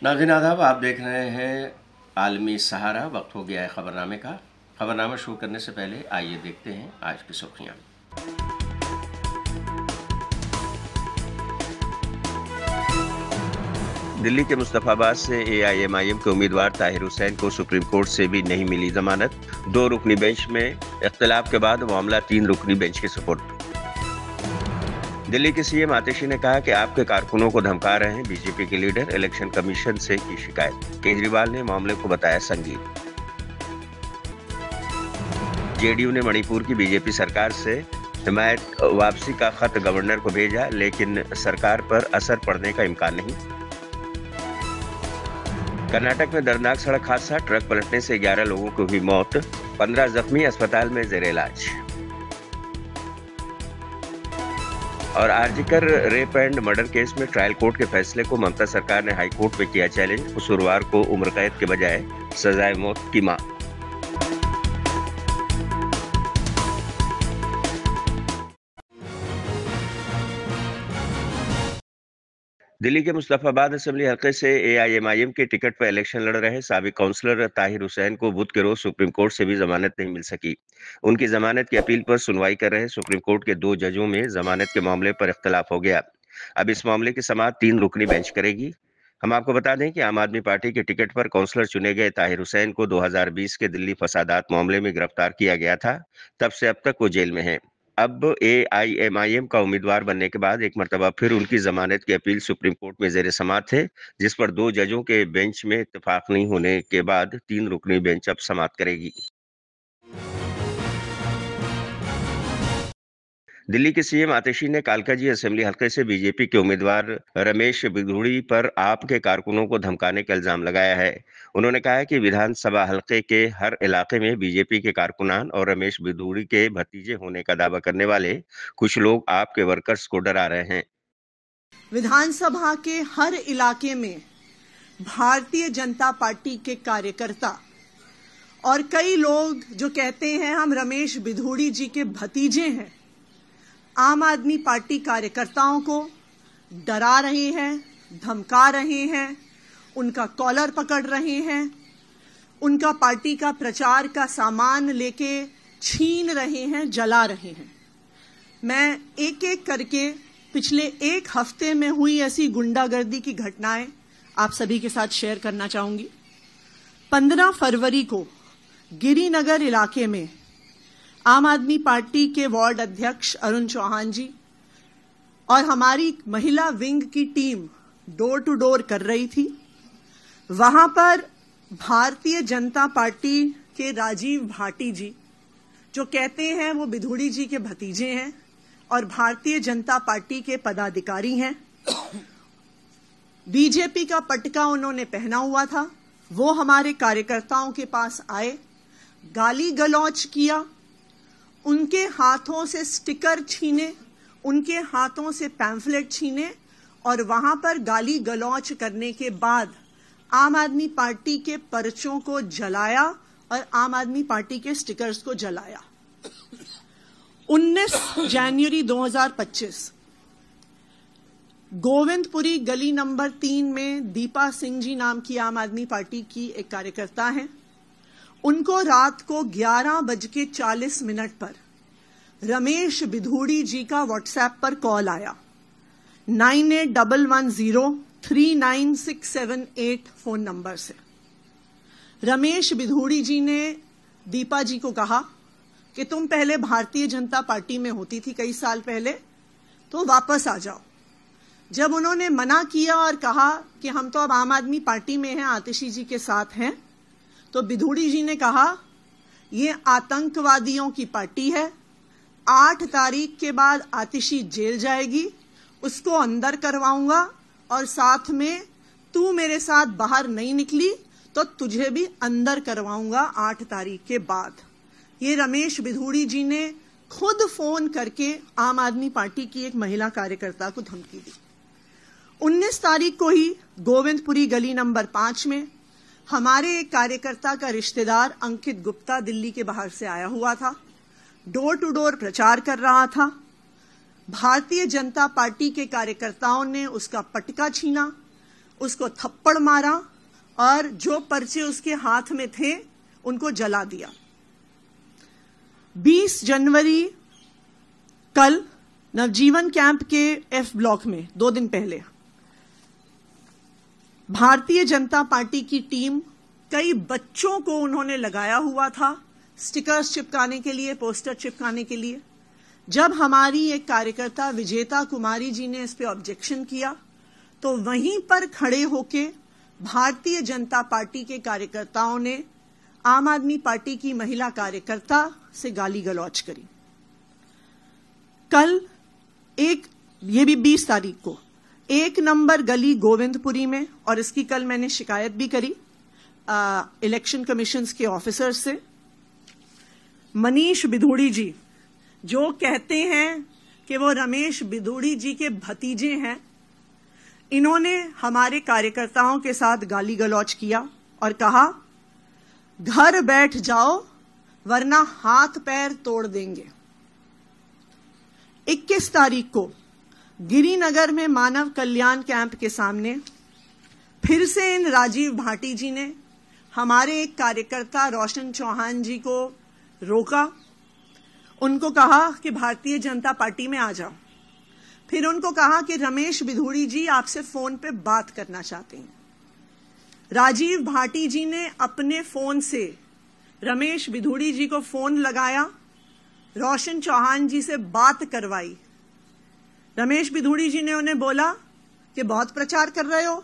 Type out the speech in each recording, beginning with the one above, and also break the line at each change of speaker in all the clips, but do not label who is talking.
नाज़रीन आदाब, आप देख रहे हैं आलमी सहारा। वक्त हो गया है खबरनामे का। खबरनामा शुरू करने से पहले आइए देखते हैं आज की सुर्खियां। दिल्ली के मुस्तफाबाद से एआईएमआईएम के उम्मीदवार ताहिर हुसैन को सुप्रीम कोर्ट से भी नहीं मिली जमानत। 2 रुकनी बेंच में इख्तिलाफ के बाद मामला 3 रुकनी बेंच के सुपुर्द। दिल्ली के सीएम आतिशी ने कहा कि आपके कारकुनों को धमका रहे हैं बीजेपी के लीडर, इलेक्शन कमीशन से की शिकायत। केजरीवाल ने मामले को बताया संगीन। जेडीयू ने मणिपुर की बीजेपी सरकार से हिमायत वापसी का खत गवर्नर को भेजा, लेकिन सरकार पर असर पड़ने का इम्कान नहीं। कर्नाटक में दर्दनाक सड़क हादसा, ट्रक पलटने से 11 लोगों को हुई मौत, 15 जख्मी अस्पताल में जेर इलाज। और RG Kar rape and murder case में ट्रायल कोर्ट के फैसले को ममता सरकार ने हाई कोर्ट में किया चैलेंज। कसूरवार को उम्र कैद के बजाय सजाए मौत की मांग। दिल्ली के मुस्तफाबाद असेंबली हल्के से एआईएमआईएम के टिकट पर इलेक्शन लड़ रहे साबिक काउंसलर ताहिर हुसैन को बुध के रोज सुप्रीम कोर्ट से भी जमानत नहीं मिल सकी। उनकी जमानत की अपील पर सुनवाई कर रहे सुप्रीम कोर्ट के 2 जजों में जमानत के मामले पर इख्तिलाफ हो गया। अब इस मामले की समाअत 3 रुकनी बेंच करेगी। हम आपको बता दें कि आम आदमी पार्टी के टिकट पर काउंसलर चुने गए ताहिर हुसैन को 2020 के दिल्ली फसादात मामले में गिरफ्तार किया गया था। तब से अब तक वो जेल में हैं। अब एआईएमआईएम का उम्मीदवार बनने के बाद एक मरतबा फिर उनकी जमानत की अपील सुप्रीम कोर्ट में जेर समाअत है, जिस पर 2 जजों के बेंच में इत्तेफाक नहीं होने के बाद 3 रुकनी बेंच अब समाअत करेगी। दिल्ली के सीएम आतिशी ने कालकाजी असेंबली हल्के से बीजेपी के उम्मीदवार रमेश बिधूड़ी पर आप के कारकुनों को धमकाने का इल्जाम लगाया है। उन्होंने कहा कि विधानसभा हल्के के हर इलाके में बीजेपी के कारकुनान और रमेश बिधूड़ी के भतीजे होने का दावा करने वाले कुछ लोग आपके वर्कर्स को डरा रहे हैं।
विधानसभा के हर इलाके में भारतीय जनता पार्टी के कार्यकर्ता और कई लोग जो कहते हैं हम रमेश बिधूड़ी जी के भतीजे हैं, आम आदमी पार्टी कार्यकर्ताओं को डरा रहे हैं, धमका रहे हैं, उनका कॉलर पकड़ रहे हैं, उनका पार्टी का प्रचार का सामान लेके छीन रहे हैं, जला रहे हैं। मैं एक एक करके पिछले 1 हफ्ते में हुई ऐसी गुंडागर्दी की घटनाएं आप सभी के साथ शेयर करना चाहूंगी। 15 फरवरी को गिरिनगर इलाके में आम आदमी पार्टी के वार्ड अध्यक्ष अरुण चौहान जी और हमारी महिला विंग की टीम डोर टू डोर कर रही थी। वहां पर भारतीय जनता पार्टी के राजीव भाटी जी, जो कहते हैं वो बिधूड़ी जी के भतीजे हैं और भारतीय जनता पार्टी के पदाधिकारी हैं, बीजेपी का पटका उन्होंने पहना हुआ था, वो हमारे कार्यकर्ताओं के पास आए, गाली गलौज किया, उनके हाथों से स्टिकर छीने, उनके हाथों से पैम्फलेट छीने और वहां पर गाली गलौज करने के बाद आम आदमी पार्टी के पर्चों को जलाया और आम आदमी पार्टी के स्टिकर्स को जलाया। 19 जनवरी 2025 गोविंदपुरी गली नंबर 3 में दीपा सिंह जी नाम की आम आदमी पार्टी की एक कार्यकर्ता हैं। उनको रात को 11:40 पर रमेश बिधूड़ी जी का व्हाट्सएप पर कॉल आया। 9811039678 फोन नंबर से रमेश बिधूड़ी जी ने दीपा जी को कहा कि तुम पहले भारतीय जनता पार्टी में होती थी कई साल पहले, तो वापस आ जाओ। जब उन्होंने मना किया और कहा कि हम तो अब आम आदमी पार्टी में हैं, आतिशी जी के साथ हैं, तो बिधूड़ी जी ने कहा ये आतंकवादियों की पार्टी है, 8 तारीख के बाद आतिशी जेल जाएगी, उसको अंदर करवाऊंगा और साथ में तू मेरे साथ बाहर नहीं निकली तो तुझे भी अंदर करवाऊंगा 8 तारीख के बाद। ये रमेश बिधूड़ी जी ने खुद फोन करके आम आदमी पार्टी की एक महिला कार्यकर्ता को धमकी दी। 19 तारीख को ही गोविंदपुरी गली नंबर 5 में हमारे एक कार्यकर्ता का रिश्तेदार अंकित गुप्ता दिल्ली के बाहर से आया हुआ था, डोर टू डोर प्रचार कर रहा था। भारतीय जनता पार्टी के कार्यकर्ताओं ने उसका पटका छीना, उसको थप्पड़ मारा और जो पर्चे उसके हाथ में थे उनको जला दिया। 20 जनवरी कल नवजीवन कैंप के एफ ब्लॉक में 2 दिन पहले भारतीय जनता पार्टी की टीम, कई बच्चों को उन्होंने लगाया हुआ था स्टिकर्स चिपकाने के लिए, पोस्टर चिपकाने के लिए। जब हमारी एक कार्यकर्ता विजेता कुमारी जी ने इस पे ऑब्जेक्शन किया तो वहीं पर खड़े होके भारतीय जनता पार्टी के कार्यकर्ताओं ने आम आदमी पार्टी की महिला कार्यकर्ता से गाली गलौज करी। कल ये भी 20 तारीख को 1 नंबर गली गोविंदपुरी में, और इसकी कल मैंने शिकायत भी करी इलेक्शन कमीशंस के ऑफिसर से, मनीष बिधूड़ी जी जो कहते हैं कि वो रमेश बिधूड़ी जी के भतीजे हैं, इन्होंने हमारे कार्यकर्ताओं के साथ गाली गलौज किया और कहा घर बैठ जाओ वरना हाथ पैर तोड़ देंगे। 21 तारीख को गिरिनगर में मानव कल्याण कैंप के सामने फिर से इन राजीव भाटी जी ने हमारे एक कार्यकर्ता रोशन चौहान जी को रोका, उनको कहा कि भारतीय जनता पार्टी में आ जाओ। फिर उनको कहा कि रमेश बिधूड़ी जी आपसे फोन पे बात करना चाहते हैं। राजीव भाटी जी ने अपने फोन से रमेश बिधूड़ी जी को फोन लगाया, रोशन चौहान जी से बात करवाई। रमेश बिधूड़ी जी ने उन्हें बोला कि बहुत प्रचार कर रहे हो,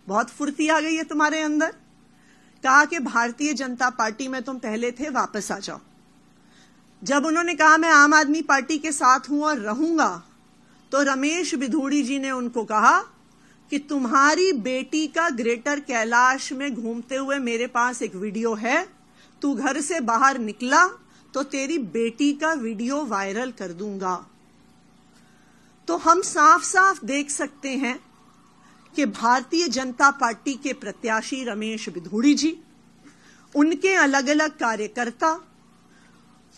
बहुत फुर्ती आ गई है तुम्हारे अंदर। कहा कि भारतीय जनता पार्टी में तुम पहले थे, वापस आ जाओ। जब उन्होंने कहा मैं आम आदमी पार्टी के साथ हूं और रहूंगा, तो रमेश बिधूड़ी जी ने उनको कहा कि तुम्हारी बेटी का ग्रेटर कैलाश में घूमते हुए मेरे पास एक वीडियो है, तू घर से बाहर निकला तो तेरी बेटी का वीडियो वायरल कर दूंगा। तो हम साफ साफ देख सकते हैं कि भारतीय जनता पार्टी के प्रत्याशी रमेश बिधूड़ी जी, उनके अलग अलग कार्यकर्ता,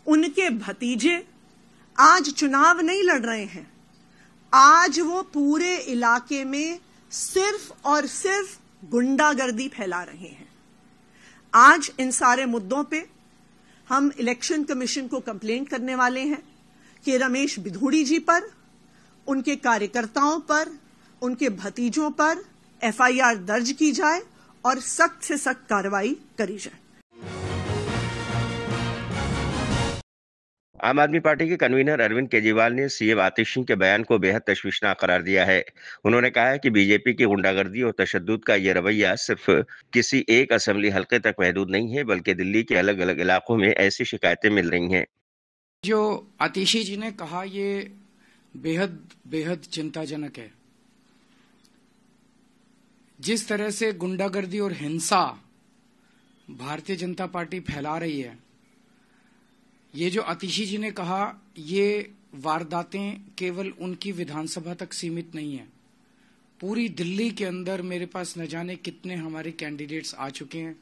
उनके भतीजे आज चुनाव नहीं लड़ रहे हैं। आज वो पूरे इलाके में सिर्फ और सिर्फ गुंडागर्दी फैला रहे हैं। आज इन सारे मुद्दों पे हम इलेक्शन कमीशन को कंप्लेंट करने वाले हैं कि रमेश बिधूड़ी जी पर, उनके कार्यकर्ताओं पर, उनके भतीजों पर एफआईआर दर्ज की जाए और सख्त से सख्त कार्रवाई करी जाए।
आम आदमी पार्टी के कन्वीनर अरविंद केजरीवाल ने सीएम आतिश सिंह के बयान को बेहद तशवीशनाक करार दिया है। उन्होंने कहा है कि बीजेपी की गुंडागर्दी और तशद्दुद का यह रवैया सिर्फ किसी एक असेंबली हलके तक महदूद नहीं है, बल्कि दिल्ली के अलग अलग इलाकों में ऐसी शिकायतें मिल रही हैं।
जो आतिशी जी ने कहा ये बेहद बेहद चिंताजनक है। जिस तरह से गुंडागर्दी और हिंसा भारतीय जनता पार्टी फैला रही है, ये जो आतिशी जी ने कहा, ये वारदातें केवल उनकी विधानसभा तक सीमित नहीं है। पूरी दिल्ली के अंदर मेरे पास न जाने कितने हमारे कैंडिडेट्स आ चुके हैं।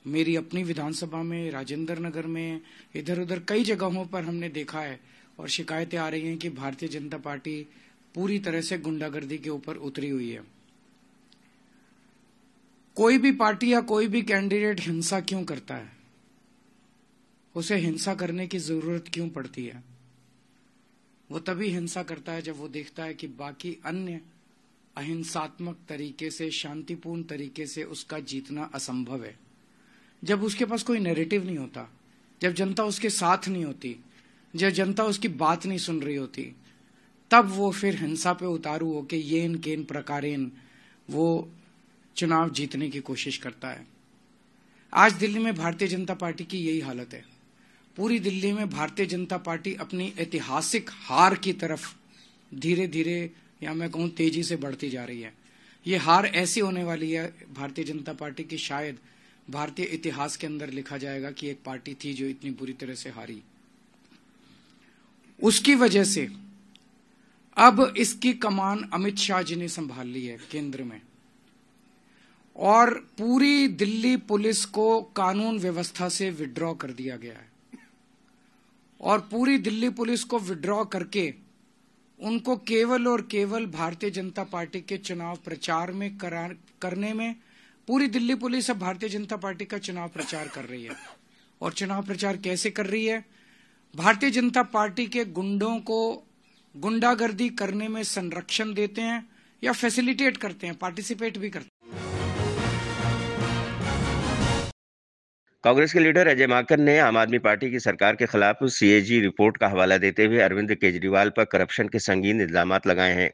मेरी अपनी विधानसभा में, राजेंद्र नगर में, इधर उधर कई जगहों पर हमने देखा है और शिकायतें आ रही हैं कि भारतीय जनता पार्टी पूरी तरह से गुंडागर्दी के ऊपर उतरी हुई है। कोई भी पार्टी या कोई भी कैंडिडेट हिंसा क्यों करता है? उसे हिंसा करने की जरूरत क्यों पड़ती है? वो तभी हिंसा करता है जब वो देखता है कि बाकी अन्य अहिंसात्मक तरीके से, शांतिपूर्ण तरीके से उसका जीतना असंभव है। जब उसके पास कोई नैरेटिव नहीं होता, जब जनता उसके साथ नहीं होती, जब जनता उसकी बात नहीं सुन रही होती, तब वो फिर हिंसा पे उतारू होके येन केन प्रकारेन वो चुनाव जीतने की कोशिश करता है। आज दिल्ली में भारतीय जनता पार्टी की यही हालत है। पूरी दिल्ली में भारतीय जनता पार्टी अपनी ऐतिहासिक हार की तरफ धीरे धीरे, या मैं कहूं तेजी से बढ़ती जा रही है। ये हार ऐसी होने वाली है भारतीय जनता पार्टी की, शायद भारतीय इतिहास के अंदर लिखा जाएगा कि एक पार्टी थी जो इतनी बुरी तरह से हारी। उसकी वजह से अब इसकी कमान अमित शाह जी ने संभाल ली है केंद्र में, और पूरी दिल्ली पुलिस को कानून व्यवस्था से विड्रॉ कर दिया गया है। और पूरी दिल्ली पुलिस को विड्रॉ करके उनको केवल और केवल भारतीय जनता पार्टी के चुनाव प्रचार में करने में पूरी दिल्ली पुलिस अब भारतीय जनता पार्टी का चुनाव प्रचार कर रही है। और चुनाव प्रचार कैसे कर रही है? भारतीय जनता पार्टी के गुंडों को गुंडागर्दी करने में संरक्षण देते हैं या फैसिलिटेट करते हैं, पार्टिसिपेट भी करते हैं।
कांग्रेस के लीडर अजय माकन ने आम आदमी पार्टी की सरकार के खिलाफ सीएजी रिपोर्ट का हवाला देते हुए अरविंद केजरीवाल पर करप्शन के संगीन इल्जामात लगाए हैं।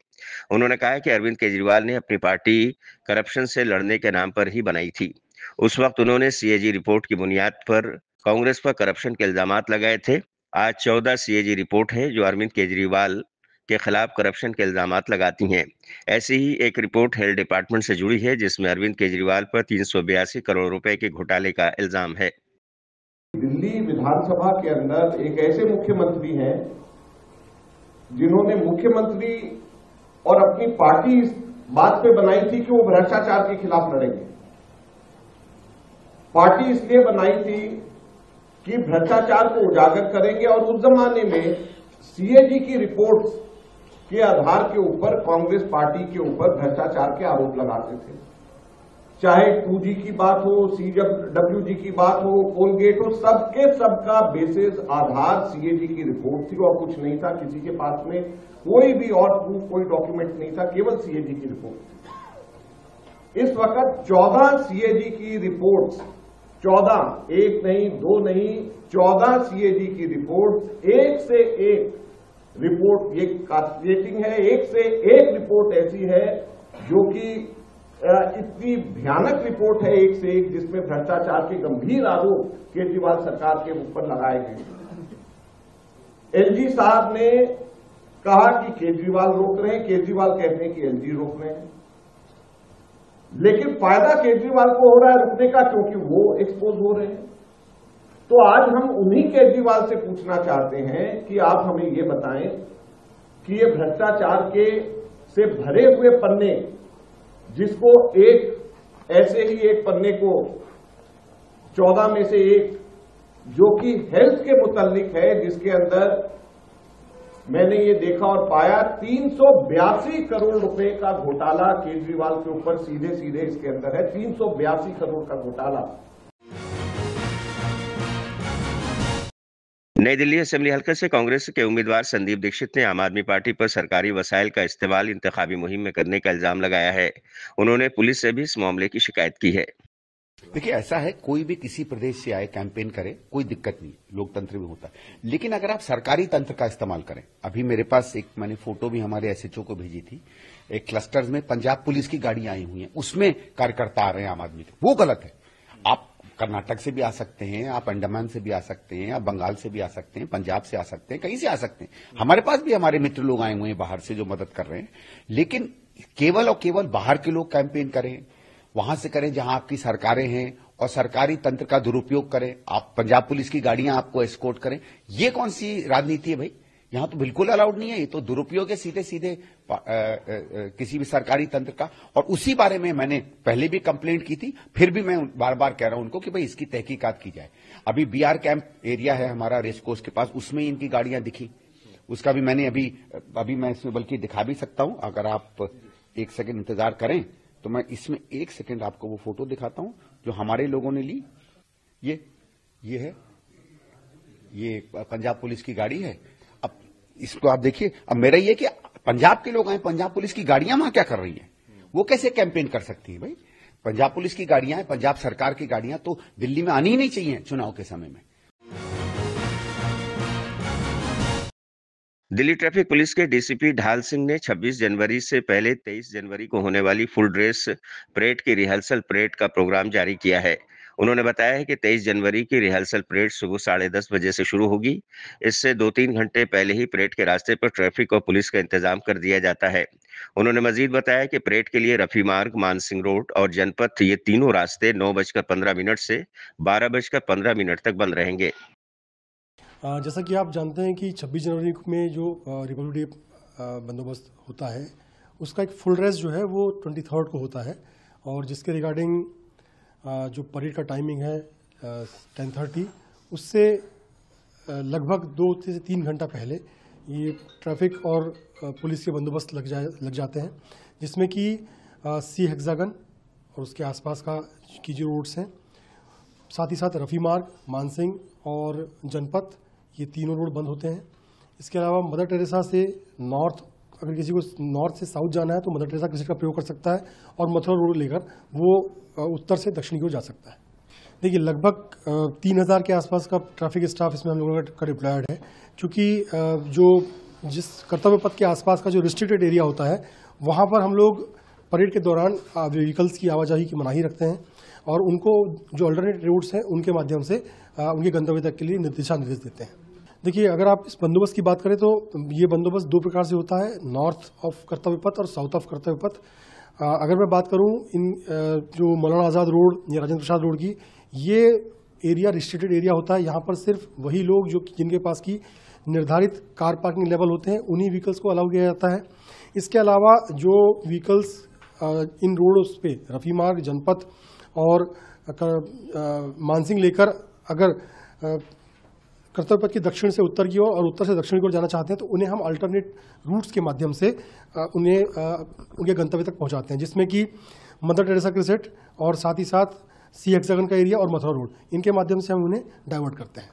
उन्होंने कहा कि अरविंद केजरीवाल ने अपनी पार्टी करप्शन से लड़ने के नाम पर ही बनाई थी। उस वक्त उन्होंने सीएजी रिपोर्ट की बुनियाद पर कांग्रेस पर करप्शन के इल्जामात लगाए थे। आज 14 सीएजी रिपोर्ट है जो अरविंद केजरीवाल के खिलाफ करप्शन के इल्जामात लगाती हैं। ऐसी ही एक रिपोर्ट हेल्थ डिपार्टमेंट से जुड़ी है जिसमें अरविंद केजरीवाल पर 382 करोड़ रुपए के घोटाले का इल्जाम है।
दिल्ली विधानसभा के अंदर एक ऐसे मुख्यमंत्री हैं जिन्होंने मुख्यमंत्री और अपनी पार्टी इस बात पे बनाई थी कि वो भ्रष्टाचार के खिलाफ लड़ेंगे। पार्टी इसलिए बनाई थी कि भ्रष्टाचार को उजागर करेंगे और उस जमाने में सीएजी की रिपोर्ट के आधार के ऊपर कांग्रेस पार्टी के ऊपर भ्रष्टाचार के आरोप लगाते थे। चाहे 2G की बात हो, CWG की बात हो, कोलगेट हो, सबका बेसिस आधार सीएजी की रिपोर्ट थी और कुछ नहीं था। किसी के पास में कोई भी और प्रूफ, कोई डॉक्यूमेंट नहीं था, केवल सीएजी की रिपोर्ट थी। इस वक्त 14 सीएजी की रिपोर्ट, 14, एक नहीं, दो नहीं, 14 सीएजी की रिपोर्ट, एक से एक रिपोर्ट ये कास्टिंग है, एक से एक रिपोर्ट ऐसी है जो कि इतनी भयानक रिपोर्ट है, एक से एक, जिसमें भ्रष्टाचार के गंभीर आरोप केजरीवाल सरकार के ऊपर लगाए गए। एलजी साहब ने कहा कि केजरीवाल रोक रहे हैं, केजरीवाल कहते हैं कि एलजी रोक रहे हैं, लेकिन फायदा केजरीवाल को हो रहा है रुकने का, क्योंकि वो एक्सपोज हो रहे हैं। तो आज हम उन्हीं केजरीवाल से पूछना चाहते हैं कि आप हमें ये बताएं कि ये भ्रष्टाचार के से भरे हुए पन्ने, जिसको एक ऐसे ही एक पन्ने को 14 में से एक जो कि हेल्थ के मुताल्लिक है, जिसके अंदर मैंने ये देखा और पाया 382 करोड़ रुपए का घोटाला केजरीवाल के ऊपर सीधे सीधे इसके अंदर है। 382 करोड़ का घोटाला।
नई दिल्ली असेंबली हल्के से कांग्रेस के उम्मीदवार संदीप दीक्षित ने आम आदमी पार्टी पर सरकारी वसाइल का इस्तेमाल इंतखाबी मुहिम में करने का इल्जाम लगाया है। उन्होंने पुलिस से भी इस मामले की शिकायत की है।
देखिए, ऐसा है, कोई भी किसी प्रदेश से आए कैंपेन करे, कोई दिक्कत नहीं, लोकतंत्र में होता है। लेकिन अगर आप सरकारी तंत्र का इस्तेमाल करें, अभी मेरे पास एक मैंने फोटो भी हमारे एसएचओ को भेजी थी, एक क्लस्टर्स में पंजाब पुलिस की गाड़ियां आई हुई हैं, उसमें कार्यकर्ता आ रहे हैं आम आदमी के, वो गलत है। आप कर्नाटक से भी आ सकते हैं, आप अंडमान से भी आ सकते हैं, आप बंगाल से भी आ सकते हैं, पंजाब से आ सकते हैं, कहीं से आ सकते हैं। हमारे पास भी हमारे मित्र लोग आए हुए हैं बाहर से जो मदद कर रहे हैं। लेकिन केवल और केवल बाहर के लोग कैंपेन करें, वहां से करें जहां आपकी सरकारें हैं, और सरकारी तंत्र का दुरुपयोग करें, आप पंजाब पुलिस की गाड़ियां आपको एस्कॉर्ट करें, ये कौन सी राजनीति है भाई? यहां तो बिल्कुल अलाउड नहीं है, ये तो दुरुपयोग है सीधे सीधे किसी भी सरकारी तंत्र का। और उसी बारे में मैंने पहले भी कंप्लेंट की थी, फिर भी मैं बार बार कह रहा हूं उनको कि भाई इसकी तहकीकात की जाए। अभी बीआर कैंप एरिया है हमारा रेसकोर्स के पास, उसमें इनकी गाड़ियां दिखी, उसका भी मैंने अभी मैं इसमें बल्कि दिखा भी सकता हूं, अगर आप एक सेकंड इंतजार करें तो मैं इसमें एक सेकंड आपको वो फोटो दिखाता हूं जो हमारे लोगों ने ली। ये है, ये पंजाब पुलिस की गाड़ी है। अब इसको आप देखिए, अब मेरा ये कि पंजाब के लोग आए, पंजाब पुलिस की गाड़ियां वहां क्या कर रही हैं? वो कैसे कैंपेन कर सकती है भाई? पंजाब पुलिस की गाड़ियां, पंजाब सरकार की गाड़ियां तो दिल्ली में आनी ही नहीं चाहिए चुनाव के समय में।
दिल्ली ट्रैफिक पुलिस के डीसीपी ढाल सिंह ने 26 जनवरी से पहले 23 जनवरी को होने वाली फुल ड्रेस परेड की रिहर्सल परेड का प्रोग्राम जारी किया है। उन्होंने बताया है कि 23 जनवरी की रिहर्सल परेड सुबह 10:30 बजे से शुरू होगी। इससे 2-3 घंटे पहले ही परेड के रास्ते पर ट्रैफिक और पुलिस का इंतजाम कर दिया जाता है। उन्होंने मजीद बताया कि परेड के लिए रफी मार्ग, मानसिंह रोड और जनपथ, ये तीनों रास्ते 9:15 से 12:15 तक बंद रहेंगे।
जैसा कि आप जानते हैं कि 26 जनवरी में जो रिपब्लिक डे बंदोबस्त होता है, उसका एक फुल ड्रेस जो है वो 23 को होता है, और जिसके रिगार्डिंग जो परेड का टाइमिंग है 10:30, उससे लगभग 2 से 3 घंटा पहले ये ट्रैफिक और पुलिस के बंदोबस्त लग जाते हैं, जिसमें कि सी हेक्सागन और उसके आसपास की जो रोड्स हैं, साथ ही साथ रफ़ी मार्ग, मानसिंह और जनपथ, ये तीनों रोड बंद होते हैं। इसके अलावा मदर टेरेसा से नॉर्थ, अगर किसी को नॉर्थ से साउथ जाना है तो मदर टेरेसा क्रेसेट का प्रयोग कर सकता है और मथुरा रोड लेकर वो उत्तर से दक्षिण की ओर जा सकता है। देखिए, लगभग 3000 के आसपास का ट्रैफिक स्टाफ इसमें हम लोगों का डिप्लॉयड है, क्योंकि जिस कर्तव्य पथ के आसपास का जो रिस्ट्रिक्टेड एरिया होता है वहाँ पर हम लोग परेड के दौरान व्हीकल्स की आवाजाही की मनाही रखते हैं और उनको जो अल्टरनेट रूट्स हैं उनके माध्यम से उनके गंतव्य तक के लिए दिशा निर्देश देते हैं। देखिए, अगर आप इस बंदोबस्त की बात करें तो ये बंदोबस्त दो प्रकार से होता है, नॉर्थ ऑफ कर्तव्य पथ और साउथ ऑफ कर्तव्य पथ। अगर मैं बात करूं इन जो मौलाना आज़ाद रोड या राजेंद्र प्रसाद रोड की, ये एरिया रिस्ट्रिक्टेड एरिया होता है। यहाँ पर सिर्फ वही लोग जिनके पास की निर्धारित कार पार्किंग लेवल होते हैं उन्हीं व्हीकल्स को अलाउ किया जाता है। इसके अलावा जो व्हीकल्स इन रोड्स पे रफ़ी मार्ग, जनपथ और मानसिंह लेकर अगर कर्तव्य पथ की दक्षिण से उत्तर की ओर और उत्तर से दक्षिण की ओर जाना चाहते हैं तो उन्हें हम अल्टरनेट रूट्स के माध्यम से उन्हें उनके गंतव्य तक पहुंचाते हैं, जिसमें कि मदर टेरेसा क्रेसेट और साथ ही साथ सी हेक्सागन का एरिया और मथुरा रोड, इनके माध्यम से हम उन्हें डाइवर्ट करते हैं।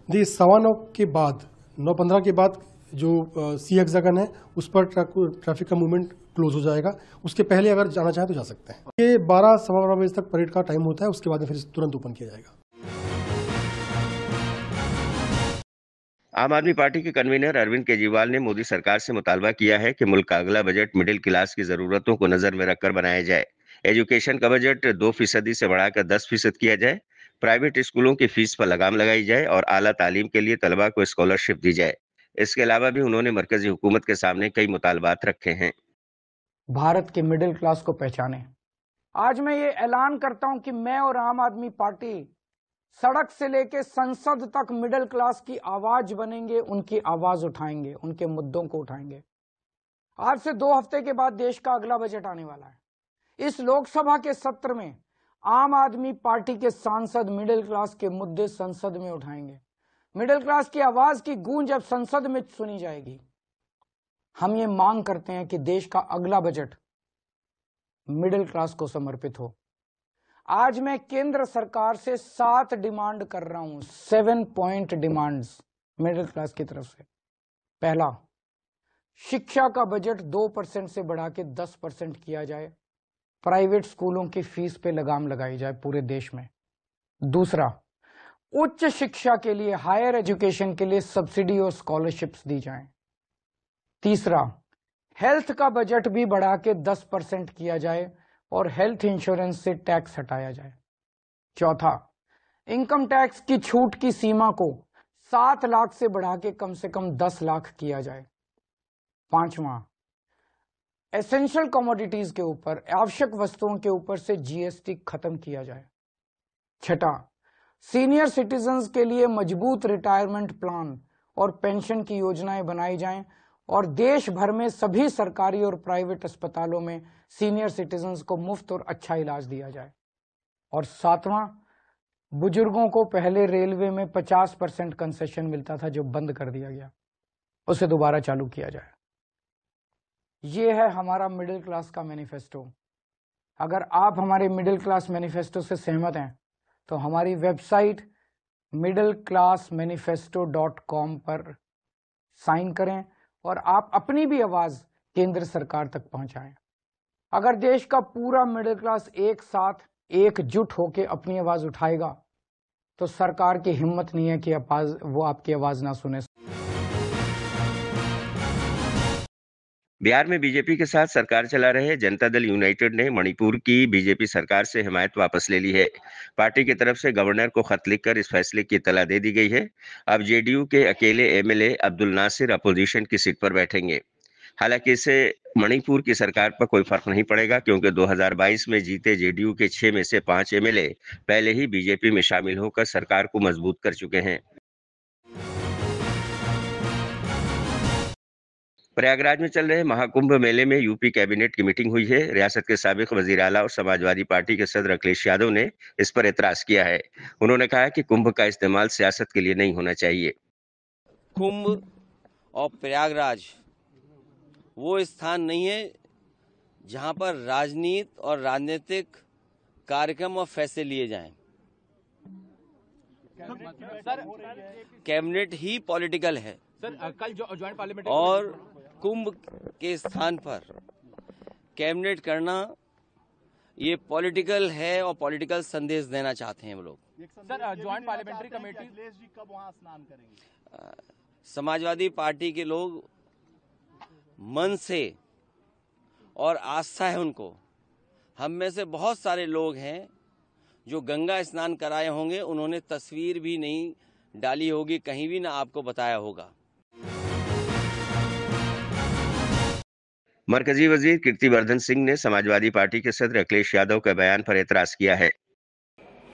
देखिए, 9:15 के बाद 9:15 के बाद जो सी हेक्सागन है उस पर ट्रैफिक का मूवमेंट क्लोज हो जाएगा। उसके पहले अगर जाना चाहें तो जा सकते हैं। ये 12 सवा 12 बजे तक परेड का टाइम होता है, उसके बाद फिर तुरंत ओपन किया जाएगा।
आम आदमी पार्टी के कन्वीनर अरविंद केजरीवाल ने मोदी सरकार से मुतालबा किया है कि मुल्क का अगला बजट मिडिल क्लास की जरूरतों को नजर में रखकर बनाया जाए। एजुकेशन का बजट 2% से बढ़ाकर 10% किया जाए, प्राइवेट स्कूलों की फीस पर लगाम लगाई जाए और आला तालीम के लिए तलबा को स्कॉलरशिप दी जाए। इसके अलावा भी उन्होंने मरकजी हुकूमत के सामने कई मुतालबात रखे हैं।
भारत के मिडिल क्लास को पहचाने। आज मैं ये ऐलान करता हूं कि मैं और आम आदमी पार्टी सड़क से लेके संसद तक मिडिल क्लास की आवाज बनेंगे, उनकी आवाज उठाएंगे, उनके मुद्दों को उठाएंगे। आज से 2 हफ्ते के बाद देश का अगला बजट आने वाला है। इस लोकसभा के सत्र में आम आदमी पार्टी के सांसद मिडिल क्लास के मुद्दे संसद में उठाएंगे। मिडिल क्लास की आवाज की गूंज अब संसद में सुनी जाएगी। हम ये मांग करते हैं कि देश का अगला बजट मिडिल क्लास को समर्पित हो। आज मैं केंद्र सरकार से 7 डिमांड कर रहा हूं, 7 पॉइंट डिमांड्स मिडिल क्लास की तरफ से। पहला, शिक्षा का बजट 2% से बढ़ा के 10% किया जाए, प्राइवेट स्कूलों की फीस पे लगाम लगाई जाए पूरे देश में। दूसरा, उच्च शिक्षा के लिए, हायर एजुकेशन के लिए सब्सिडी और स्कॉलरशिप्स दी जाएं। तीसरा, हेल्थ का बजट भी बढ़ा के 10% किया जाए और हेल्थ इंश्योरेंस से टैक्स हटाया जाए। चौथा, इनकम टैक्स की छूट की सीमा को 7 लाख से बढ़ा के कम से कम 10 लाख किया जाए। पांचवा, एसेंशियल कमोडिटीज के ऊपर, आवश्यक वस्तुओं के ऊपर से जीएसटी खत्म किया जाए। छठा, सीनियर सिटीजन्स के लिए मजबूत रिटायरमेंट प्लान और पेंशन की योजनाएं बनाई जाएं और देश भर में सभी सरकारी और प्राइवेट अस्पतालों में सीनियर सिटीजन्स को मुफ्त और अच्छा इलाज दिया जाए। और सातवां, बुजुर्गों को पहले रेलवे में 50% कंसेशन मिलता था जो बंद कर दिया गया, उसे दोबारा चालू किया जाए। ये है हमारा मिडिल क्लास का मैनिफेस्टो। अगर आप हमारे मिडिल क्लास मैनिफेस्टो से सहमत हैं तो हमारी वेबसाइट middleclassmanifesto.com पर साइन करें और आप अपनी भी आवाज केंद्र सरकार तक पहुंचाएं। अगर देश का पूरा मिडिल क्लास एक साथ एकजुट होकर अपनी आवाज उठाएगा तो सरकार की हिम्मत नहीं है कि वो आपकी आवाज ना सुने।
बिहार में बीजेपी के साथ सरकार चला रहे जनता दल यूनाइटेड ने मणिपुर की बीजेपी सरकार से हिमायत वापस ले ली है। पार्टी की तरफ से गवर्नर को खत लिखकर इस फैसले की इत्तला दे दी गई है। अब जेडीयू के अकेले एमएलए अब्दुल नासिर अपोजिशन की सीट पर बैठेंगे। हालांकि इससे मणिपुर की सरकार पर कोई फर्क नहीं पड़ेगा, क्योंकि 2022 में जीते जेडीयू के 6 में से 5 एमएलए पहले ही बीजेपी में शामिल होकर सरकार को मजबूत कर चुके हैं। प्रयागराज में चल रहे महाकुंभ मेले में यूपी कैबिनेट की मीटिंग हुई है। रियासत के साबिक वजीर आला और समाजवादी पार्टी के सदर अखिलेश यादव ने इस पर एतराज किया है। उन्होंने कहा कि कुंभ का इस्तेमाल सियासत के लिए नहीं होना चाहिए।
कुंभ और प्रयागराज वो स्थान नहीं है जहां पर राजनीति और राजनीतिक कार्यक्रम और फैसले लिए जाएं। कैबिनेट ही पॉलिटिकल है
कल जो ज्वाइंट पार्लियामेंट
और कुंभ के स्थान पर कैबिनेट करना ये पॉलिटिकल है और पॉलिटिकल संदेश देना चाहते हैं वो लोग।
सर ज्वाइंट पार्लियामेंट्री कमेटी कब वहां स्नान करेंगे?
समाजवादी पार्टी के लोग मन से और आस्था है उनको। हम में से बहुत सारे लोग हैं जो गंगा स्नान कराए होंगे, उन्होंने तस्वीर भी नहीं डाली होगी, कहीं भी ना आपको बताया होगा।
मरकजी वजीर कीर्तिवर्धन सिंह ने समाजवादी पार्टी के सदर अखिलेश यादव के बयान पर एतराज किया है।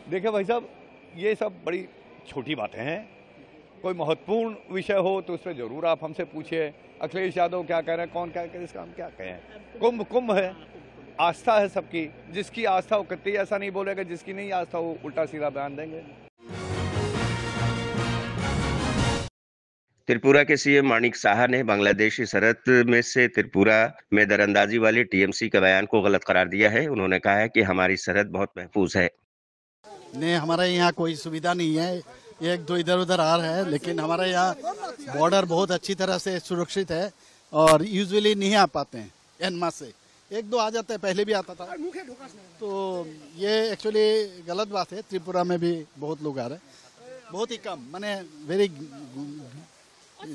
देखिए भाई साहब, ये सब बड़ी छोटी बातें हैं। कोई महत्वपूर्ण विषय हो तो उस पर जरूर आप हमसे पूछिए। अखिलेश यादव क्या कह रहे हैं, कौन क्या कह रहे हैं, इसका हम क्या कहें। कुंभ है, आस्था है सबकी। जिसकी आस्था वो कतई ऐसा नहीं बोलेगा, जिसकी नहीं आस्था वो उल्टा सीधा बयान देंगे।
त्रिपुरा के सीएम माणिक साहा ने बांग्लादेशी सरहद में से त्रिपुरा में दरअंदाजी वाले टीएमसी के बयान को गलत करार दिया है। उन्होंने कहा है कि हमारी सरहद बहुत महफूज है।
नहीं, हमारे यहाँ कोई सुविधा नहीं है, एक दो इधर उधर आ रहा है, लेकिन हमारे यहाँ बॉर्डर बहुत अच्छी तरह से सुरक्षित है और यूजुअली नहीं आ पाते हैं। एनमास से एक दो आ जाते हैं, पहले भी आता था। तो ये एक्चुअली गलत बात है। त्रिपुरा में भी बहुत लोग आ रहे हैं, बहुत ही कम, माने वेरी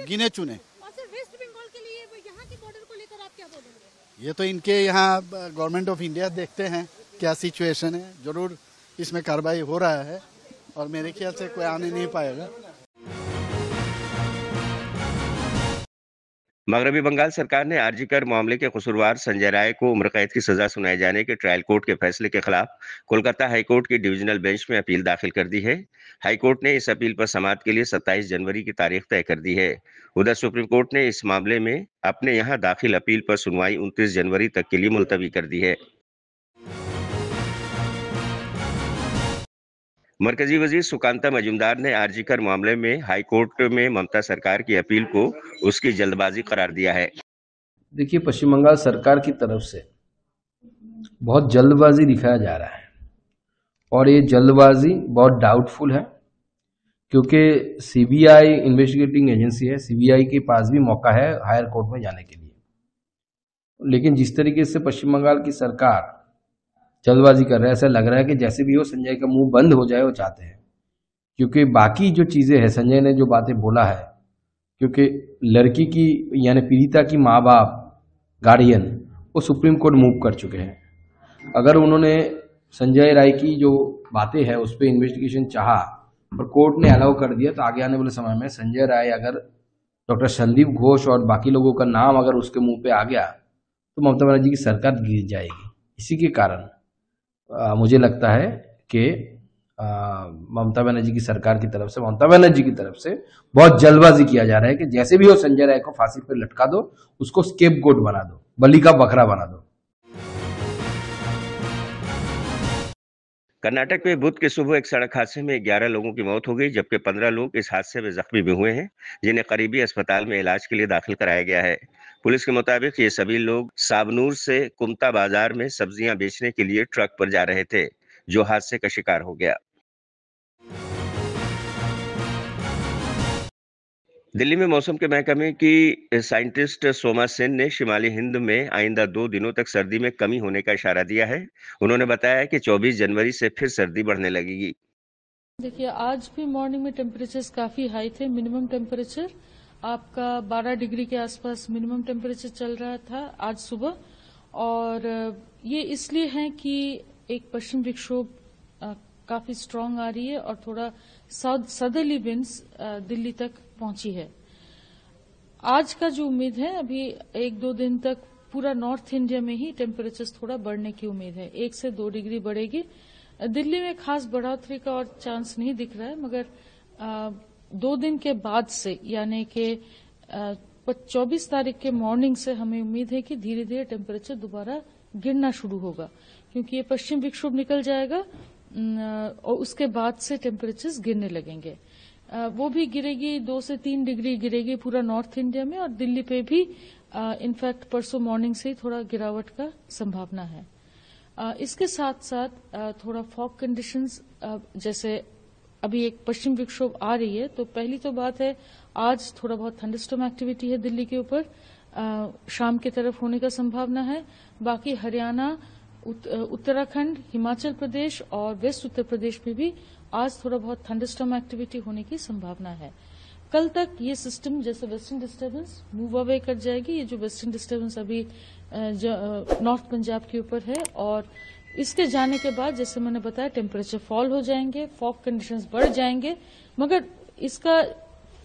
गिने चुने।
और सर वेस्ट बंगाल के लिए यहाँ के बॉर्डर को लेकर आप क्या बोलेंगे?
ये तो इनके यहाँ गवर्नमेंट ऑफ इंडिया देखते हैं क्या सिचुएशन है, जरूर इसमें कार्रवाई हो रहा है और मेरे ख्याल से कोई आने नहीं पाएगा।
मगरबी बंगाल सरकार ने आरजीकर मामले के कसूरवार संजय राय को उम्र कैद की सजा सुनाए जाने के ट्रायल कोर्ट के फैसले के खिलाफ कोलकाता हाईकोर्ट की डिविजनल बेंच में अपील दाखिल कर दी है। हाईकोर्ट ने इस अपील पर समाअत के लिए 27 जनवरी की तारीख तय कर दी है। उधर सुप्रीम कोर्ट ने इस मामले में अपने यहाँ दाखिल अपील पर सुनवाई 29 जनवरी तक के लिए मुलतवी कर दी है। मरकजी वजीर सुकांता मजूमदार ने आरजीकर मामले में हाईकोर्ट में ममता सरकार की अपील को उसकी जल्दबाजी करार दिया है।
देखिए, पश्चिम बंगाल सरकार की तरफ से बहुत जल्दबाजी दिखाया जा रहा है और ये जल्दबाजी बहुत डाउटफुल है, क्योंकि सीबीआई इन्वेस्टिगेटिंग एजेंसी है, सीबीआई के पास भी मौका है हायर कोर्ट में जाने के लिए। लेकिन जिस तरीके से पश्चिम बंगाल की सरकार जल्दबाजी कर रहा है, ऐसा लग रहा है कि जैसे भी हो संजय का मुंह बंद हो जाए वो चाहते हैं। क्योंकि बाकी जो चीजें हैं, संजय ने जो बातें बोला है, क्योंकि लड़की की यानी पीड़िता की माँ बाप गार्डियन वो सुप्रीम कोर्ट मूव कर चुके हैं। अगर उन्होंने संजय राय की जो बातें हैं उस पर इन्वेस्टिगेशन चाहा और कोर्ट ने अलाउ कर दिया, तो आगे आने वाले समय में संजय राय अगर डॉक्टर संदीप घोष और बाकी लोगों का नाम अगर उसके मुंह पे आ गया तो ममता बनर्जी की सरकार गिर जाएगी। इसी के कारण मुझे लगता है कि ममता बनर्जी की सरकार की तरफ से, ममता बनर्जी की तरफ से बहुत जल्दबाजी किया जा रहा है कि जैसे भी हो संजय राय को फांसी पर लटका दो, उसको स्केपगोट बना दो, बलि का बकरा बना दो।
कर्नाटक में बुध की सुबह एक सड़क हादसे में 11 लोगों की मौत हो गई, जबकि 15 लोग इस हादसे में जख्मी भी हुए हैं, जिन्हें करीबी अस्पताल में इलाज के लिए दाखिल कराया गया है। पुलिस के मुताबिक ये सभी लोग साबनूर से कुमता बाजार में सब्जियां बेचने के लिए ट्रक पर जा रहे थे, जो हादसे का शिकार हो गया। दिल्ली में मौसम के महकमे की साइंटिस्ट सोमा सेन ने शिमाली हिंद में आइंदा 2 दिनों तक सर्दी में कमी होने का इशारा दिया है। उन्होंने बताया कि 24 जनवरी से फिर सर्दी बढ़ने लगेगी।
देखिए, आज भी मॉर्निंग में टेम्परेचर्स काफी हाई थे। मिनिमम टेम्परेचर आपका 12 डिग्री के आसपास मिनिमम टेम्परेचर चल रहा था आज सुबह, और ये इसलिए है कि एक पश्चिम विक्षोभ काफी स्ट्रांग आ रही है और थोड़ा सदर्ली विंड्स दिल्ली तक पहुंची है। आज का जो उम्मीद है, अभी 1-2 दिन तक पूरा नॉर्थ इंडिया में ही टेम्परेचर थोड़ा बढ़ने की उम्मीद है, 1 से 2 डिग्री बढ़ेगी। दिल्ली में खास बढ़ोतरी का और चांस नहीं दिख रहा है, मगर 2 दिन के बाद से यानी कि 24 तारीख के मॉर्निंग से हमें उम्मीद है कि धीरे धीरे टेम्परेचर दोबारा गिरना शुरू होगा, क्योंकि ये पश्चिम विक्षोभ निकल जाएगा और उसके बाद से टेम्परेचर्स गिरने लगेंगे। वो भी गिरेगी, 2 से 3 डिग्री गिरेगी पूरा नॉर्थ इंडिया में, और दिल्ली पे भी इनफैक्ट परसों मॉर्निंग से ही थोड़ा गिरावट का संभावना है। इसके साथ साथ थोड़ा फॉग कंडीशंस, जैसे अभी एक पश्चिम विक्षोभ आ रही है, तो पहली तो बात है आज थोड़ा बहुत थंडरस्टॉर्म एक्टिविटी है दिल्ली के ऊपर, शाम की तरफ होने का संभावना है। बाकी हरियाणा, उत्तराखंड, हिमाचल प्रदेश और वेस्ट उत्तर प्रदेश में भी आज थोड़ा बहुत थंडरस्टॉर्म एक्टिविटी होने की संभावना है। कल तक ये सिस्टम जैसे वेस्टर्न डिस्टर्बेंस मूव अवे कर जाएगी। ये जो वेस्टर्न डिस्टर्बेंस अभी नॉर्थ पंजाब के ऊपर है, और इसके जाने के बाद जैसे मैंने बताया टेम्परेचर फॉल हो जाएंगे, फॉग कंडीशंस बढ़ जाएंगे, मगर इसका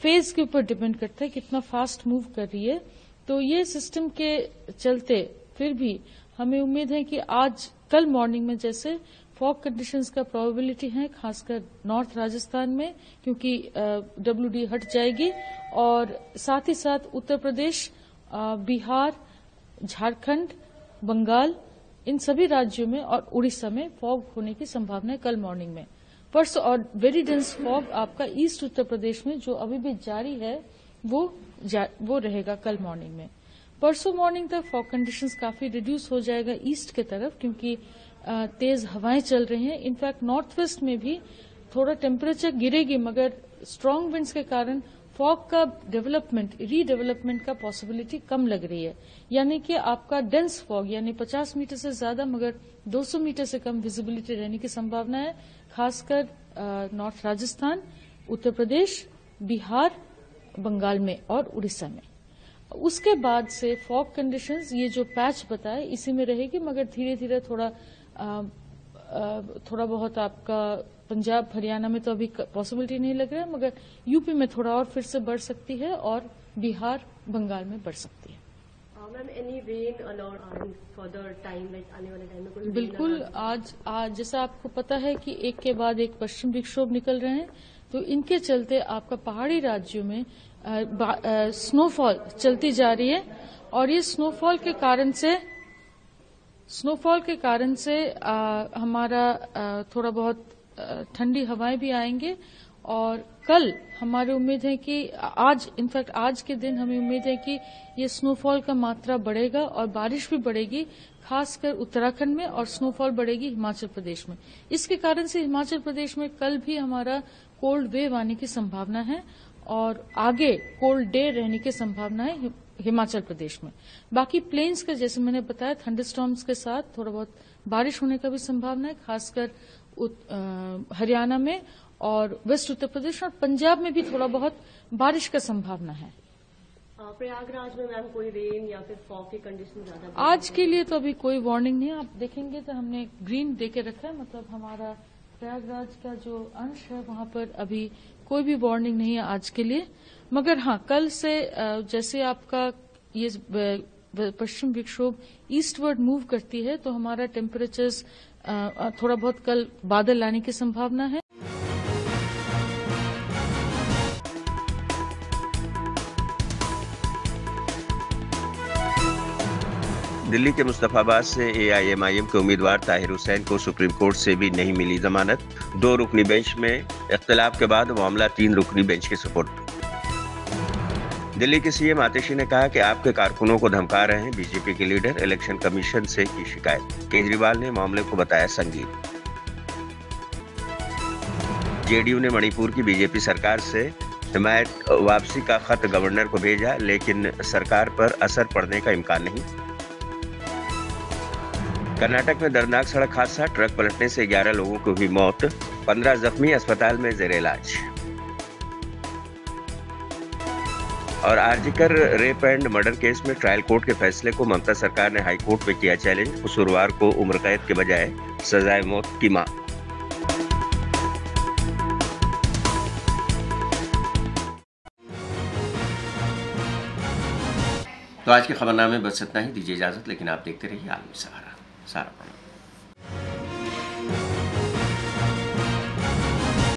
फेज के ऊपर डिपेंड करता है कितना फास्ट मूव कर रही है। तो ये सिस्टम के चलते फिर भी हमें उम्मीद है कि आज कल मॉर्निंग में जैसे फॉग कंडीशंस का प्रोबेबिलिटी है, खासकर नॉर्थ राजस्थान में, क्योंकि WD हट जाएगी, और साथ ही साथ उत्तर प्रदेश, बिहार, झारखंड, बंगाल, इन सभी राज्यों में और उड़ीसा में फॉग होने की संभावना है कल मॉर्निंग में। परसों और वेरी डेंस फॉग आपका ईस्ट उत्तर प्रदेश में जो अभी भी जारी है वो रहेगा कल मॉर्निंग में। परसों मॉर्निंग तक फॉग कंडीशंस काफी रिड्यूस हो जाएगा ईस्ट की तरफ, क्योंकि तेज हवाएं चल रही हैं। इनफैक्ट नॉर्थ वेस्ट में भी थोड़ा टेम्परेचर गिरेगी, मगर स्ट्रांग विंड्स के कारण फॉग का रीडेवलपमेंट का पॉसिबिलिटी कम लग रही है। यानी कि आपका डेंस फॉग, यानी 50 मीटर से ज्यादा मगर 200 मीटर से कम विजिबिलिटी रहने की संभावना है, खासकर नॉर्थ राजस्थान, उत्तर प्रदेश, बिहार, बंगाल में और उड़ीसा में। उसके बाद से फॉग कंडीशंस ये जो पैच बताए इसी में रहेगी, मगर धीरे धीरे थोड़ा बहुत आपका पंजाब हरियाणा में तो अभी पॉसिबिलिटी नहीं लग रहा है, मगर यूपी में थोड़ा और फिर से बढ़ सकती है और बिहार बंगाल में बढ़ सकती है।
Ma'am any rain a lot further time, like आने वाले टाइम में कोई
बिल्कुल आज जैसा आपको पता है कि एक के बाद एक पश्चिम विक्षोभ निकल रहे हैं, तो इनके चलते आपका पहाड़ी राज्यों में स्नोफॉल चलती जा रही है, और ये स्नोफॉल के कारण से हमारा थोड़ा बहुत ठंडी हवाएं भी आएंगे। और कल हमारी उम्मीद है कि आज के दिन हमें उम्मीद है कि ये स्नोफॉल का मात्रा बढ़ेगा और बारिश भी बढ़ेगी, खासकर उत्तराखंड में, और स्नोफॉल बढ़ेगी हिमाचल प्रदेश में। इसके कारण से हिमाचल प्रदेश में कल भी हमारा कोल्ड वेव आने की संभावना है, और आगे कोल्ड डे रहने की संभावना है हिमाचल प्रदेश में। बाकी प्लेन्स का जैसे मैंने बताया थंडरस्टॉर्म्स के साथ थोड़ा बहुत बारिश होने का भी संभावना है, खासकर हरियाणा में और वेस्ट उत्तर प्रदेश और पंजाब में भी थोड़ा बहुत बारिश का संभावना है।
प्रयागराज में मैम कोई रेन या फिर फॉग की कंडीशन ज्यादा?
आज के लिए तो अभी कोई वार्निंग नहीं है। आप देखेंगे तो हमने ग्रीन दे के रखा है, मतलब हमारा प्रयागराज का जो अंश है वहां पर अभी कोई भी वार्निंग नहीं है आज के लिए। मगर हाँ, कल से जैसे आपका ये पश्चिम विक्षोभ ईस्टवर्ड मूव करती है तो हमारा टेम्परेचर्स थोड़ा बहुत कल बादल लाने की संभावना है।
दिल्ली के मुस्तफाबाद से AIMIM के उम्मीदवार ताहिर हुसैन को सुप्रीम कोर्ट से भी नहीं मिली जमानत। 2 रुकनी बेंच में इख्तिलाफ के बाद मामला 3 रुकनी बेंच के सुपुर्द। दिल्ली के CM आतिशी ने कहा कि आपके कारकुनों को धमका रहे हैं बीजेपी के लीडर, इलेक्शन कमीशन से की शिकायत। केजरीवाल ने मामले को बताया संगीन। JDU ने मणिपुर की बीजेपी सरकार से हिमायत वापसी का खत गवर्नर को भेजा, लेकिन सरकार पर असर पड़ने का इम्कान नहीं। कर्नाटक में दर्दनाक सड़क हादसा, ट्रक पलटने से 11 लोगों को हुई मौत, 15 जख्मी अस्पताल में जेर इलाज। और RG Kar rape and murder case में ट्रायल कोर्ट के फैसले को ममता सरकार ने हाई कोर्ट में किया चैलेंज। कसूरवार को उम्र कैद के बजाय सजाए मौत की मांग। तो आज के खबरनामे बस इतना ही। दीजिए इजाजत, लेकिन आप देखते रहिए आलमी सहारा।